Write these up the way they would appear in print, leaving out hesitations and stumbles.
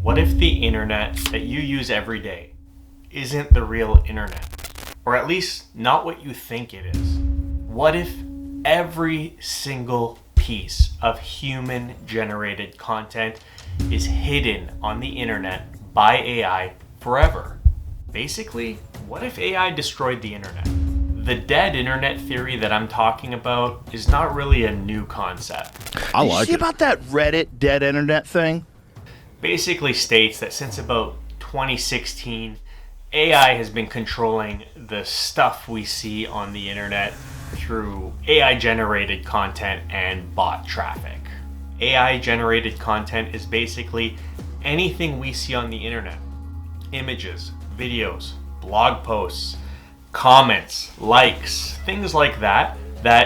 What if the internet that you use every day isn't the real internet? Or at least not what you think it is? What if every single piece of human generated content is hidden on the internet by AI forever? Basically, what if AI destroyed the internet? The dead internet theory that I'm talking about is not really a new concept. Did you see about that Reddit dead internet thing? Basically states that since about 2016, AI has been controlling the stuff we see on the internet through AI generated content and bot traffic. AI generated content is basically anything we see on the internet. Images, videos, blog posts, comments, likes, things like that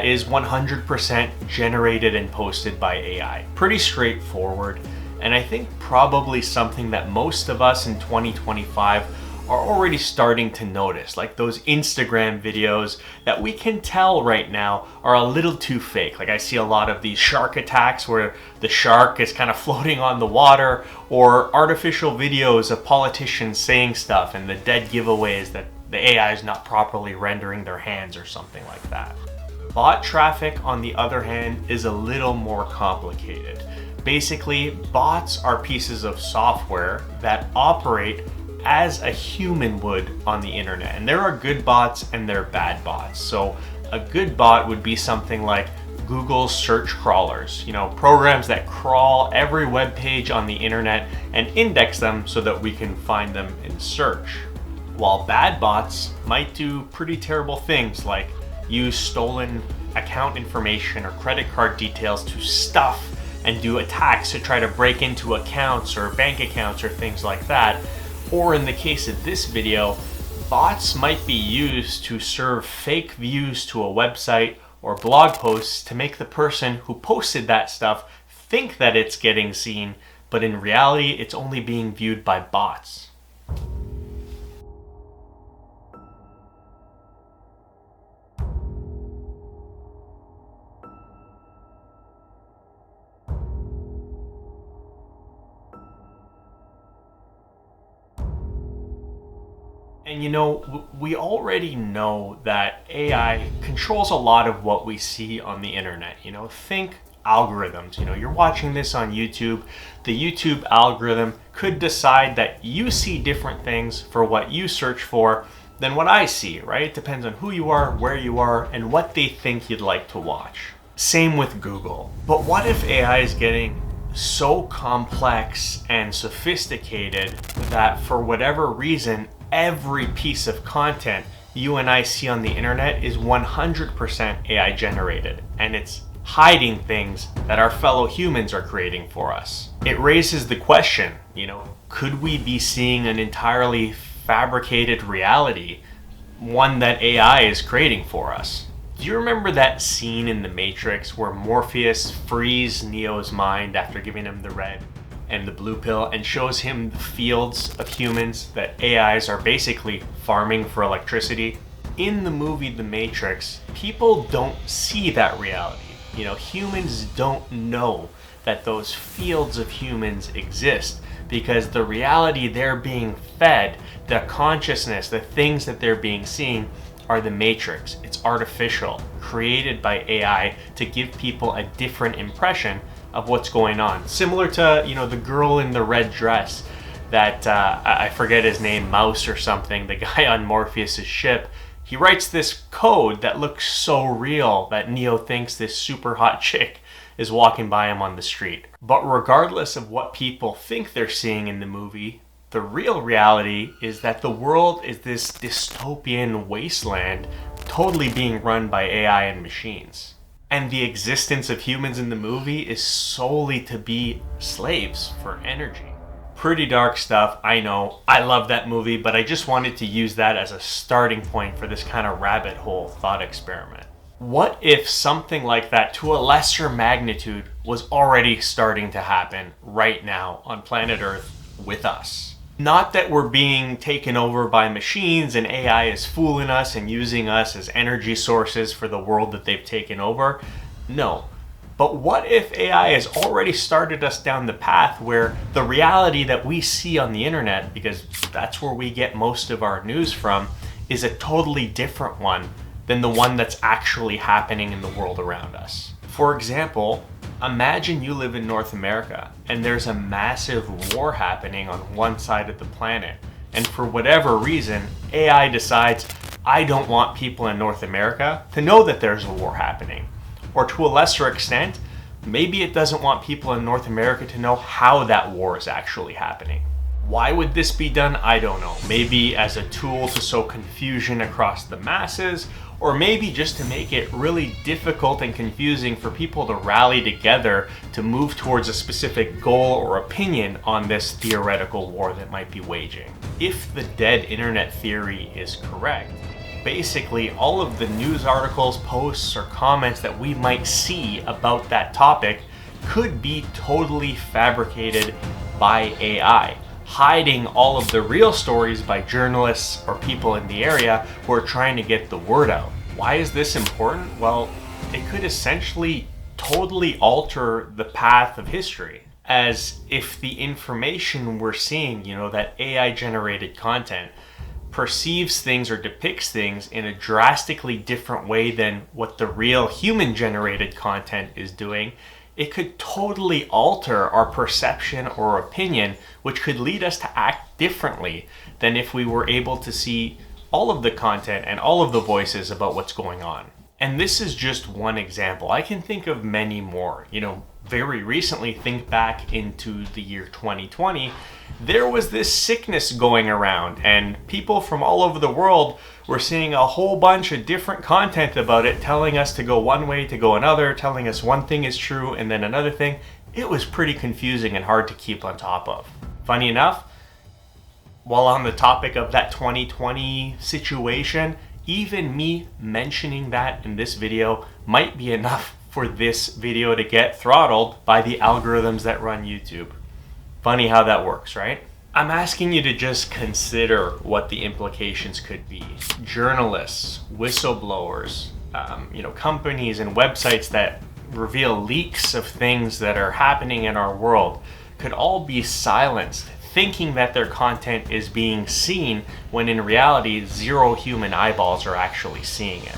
is 100% generated and posted by AI. Pretty straightforward, and I think probably something that most of us in 2025 are already starting to notice, like those Instagram videos that we can tell right now are a little too fake. Like I see a lot of these shark attacks where the shark is kind of floating on the water, or artificial videos of politicians saying stuff and the dead giveaways that the AI is not properly rendering their hands or something like that. Bot traffic, on the other hand, is a little more complicated. Basically, bots are pieces of software that operate as a human would on the internet. And there are good bots and there are bad bots. So a good bot would be something like Google's search crawlers, programs that crawl every web page on the internet and index them so that we can find them in search. While bad bots might do pretty terrible things like use stolen account information or credit card details to stuff and do attacks to try to break into accounts or bank accounts or things like that. Or in the case of this video, bots might be used to serve fake views to a website or blog posts to make the person who posted that stuff think that it's getting seen, but in reality, it's only being viewed by bots. And we already know that AI controls a lot of what we see on the internet. Think algorithms. You're watching this on YouTube. The YouTube algorithm could decide that you see different things for what you search for than what I see, right? It depends on who you are, where you are, and what they think you'd like to watch. Same with Google. But what if AI is getting so complex and sophisticated that for whatever reason, every piece of content you and I see on the internet is 100% AI generated, and it's hiding things that our fellow humans are creating for us? It raises the question, could we be seeing an entirely fabricated reality, one that AI is creating for us? Do you remember that scene in The Matrix where Morpheus frees Neo's mind after giving him the red and the blue pill and shows him the fields of humans that AIs are basically farming for electricity? In the movie The Matrix, people don't see that reality. Humans don't know that those fields of humans exist because the reality they're being fed, the consciousness, the things that they're being seen are the Matrix. It's artificial, created by AI to give people a different impression of what's going on. Similar to, the girl in the red dress that, I forget his name, Mouse or something, the guy on Morpheus's ship. He writes this code that looks so real that Neo thinks this super hot chick is walking by him on the street. But regardless of what people think they're seeing in the movie, the real reality is that the world is this dystopian wasteland totally being run by AI and machines. And the existence of humans in the movie is solely to be slaves for energy. Pretty dark stuff, I know. I love that movie, but I just wanted to use that as a starting point for this kind of rabbit hole thought experiment. What if something like that to a lesser magnitude was already starting to happen right now on planet Earth with us? Not that we're being taken over by machines and AI is fooling us and using us as energy sources for the world that they've taken over. No, But what if AI has already started us down the path where the reality that we see on the internet, because that's where we get most of our news from, is a totally different one than the one that's actually happening in the world around us? For example, imagine you live in North America and there's a massive war happening on one side of the planet. And for whatever reason, AI decides, I don't want people in North America to know that there's a war happening. Or to a lesser extent, maybe it doesn't want people in North America to know how that war is actually happening. Why would this be done? I don't know. Maybe as a tool to sow confusion across the masses, or maybe just to make it really difficult and confusing for people to rally together to move towards a specific goal or opinion on this theoretical war that might be waging. If the dead internet theory is correct, basically all of the news articles, posts, or comments that we might see about that topic could be totally fabricated by AI, hiding all of the real stories by journalists or people in the area who are trying to get the word out. Why is this important? Well, it could essentially totally alter the path of history, as if the information we're seeing, that AI generated content, perceives things or depicts things in a drastically different way than what the real human generated content is doing, it could totally alter our perception or opinion, which could lead us to act differently than if we were able to see all of the content and all of the voices about what's going on. And this is just one example. I can think of many more. Very recently, think back into the year 2020, there was this sickness going around and people from all over the world were seeing a whole bunch of different content about it, telling us to go one way, to go another, telling us one thing is true and then another thing. It was pretty confusing and hard to keep on top of. Funny enough, while on the topic of that 2020 situation, even me mentioning that in this video might be enough for this video to get throttled by the algorithms that run YouTube. Funny how that works, right? I'm asking you to just consider what the implications could be. Journalists, whistleblowers, companies and websites that reveal leaks of things that are happening in our world could all be silenced, thinking that their content is being seen when in reality, zero human eyeballs are actually seeing it.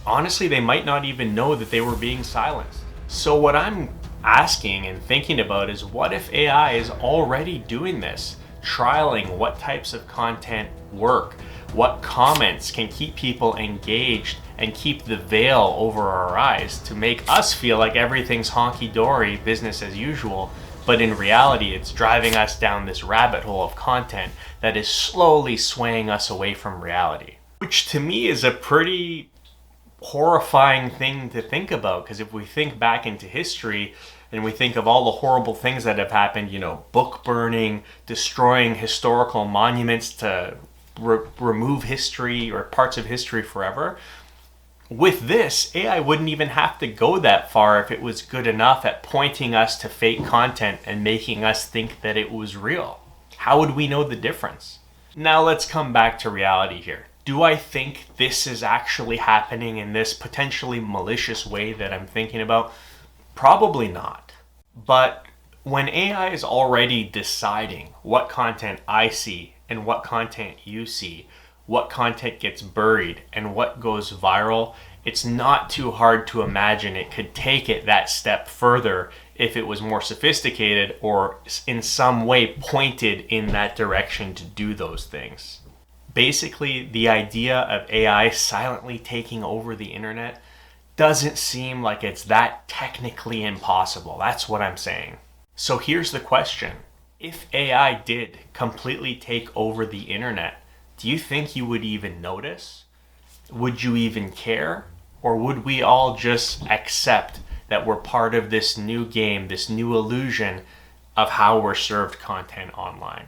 Honestly, they might not even know that they were being silenced. So what I'm asking and thinking about is, what if AI is already doing this? Trialing what types of content work, what comments can keep people engaged and keep the veil over our eyes to make us feel like everything's honky-dory, business as usual, but in reality it's driving us down this rabbit hole of content that is slowly swaying us away from reality. Which to me is a pretty horrifying thing to think about, because if we think back into history and we think of all the horrible things that have happened, book burning, destroying historical monuments to remove history or parts of history forever, with this, AI wouldn't even have to go that far if it was good enough at pointing us to fake content and making us think that it was real. How would we know the difference? Now let's come back to reality here. Do I think this is actually happening in this potentially malicious way that I'm thinking about? Probably not. But when AI is already deciding what content I see and what content you see, what content gets buried and what goes viral, it's not too hard to imagine it could take it that step further if it was more sophisticated or in some way pointed in that direction to do those things. Basically, the idea of AI silently taking over the internet doesn't seem like it's that technically impossible. That's what I'm saying. So here's the question. If AI did completely take over the internet, do you think you would even notice? Would you even care? Or would we all just accept that we're part of this new game, this new illusion of how we're served content online?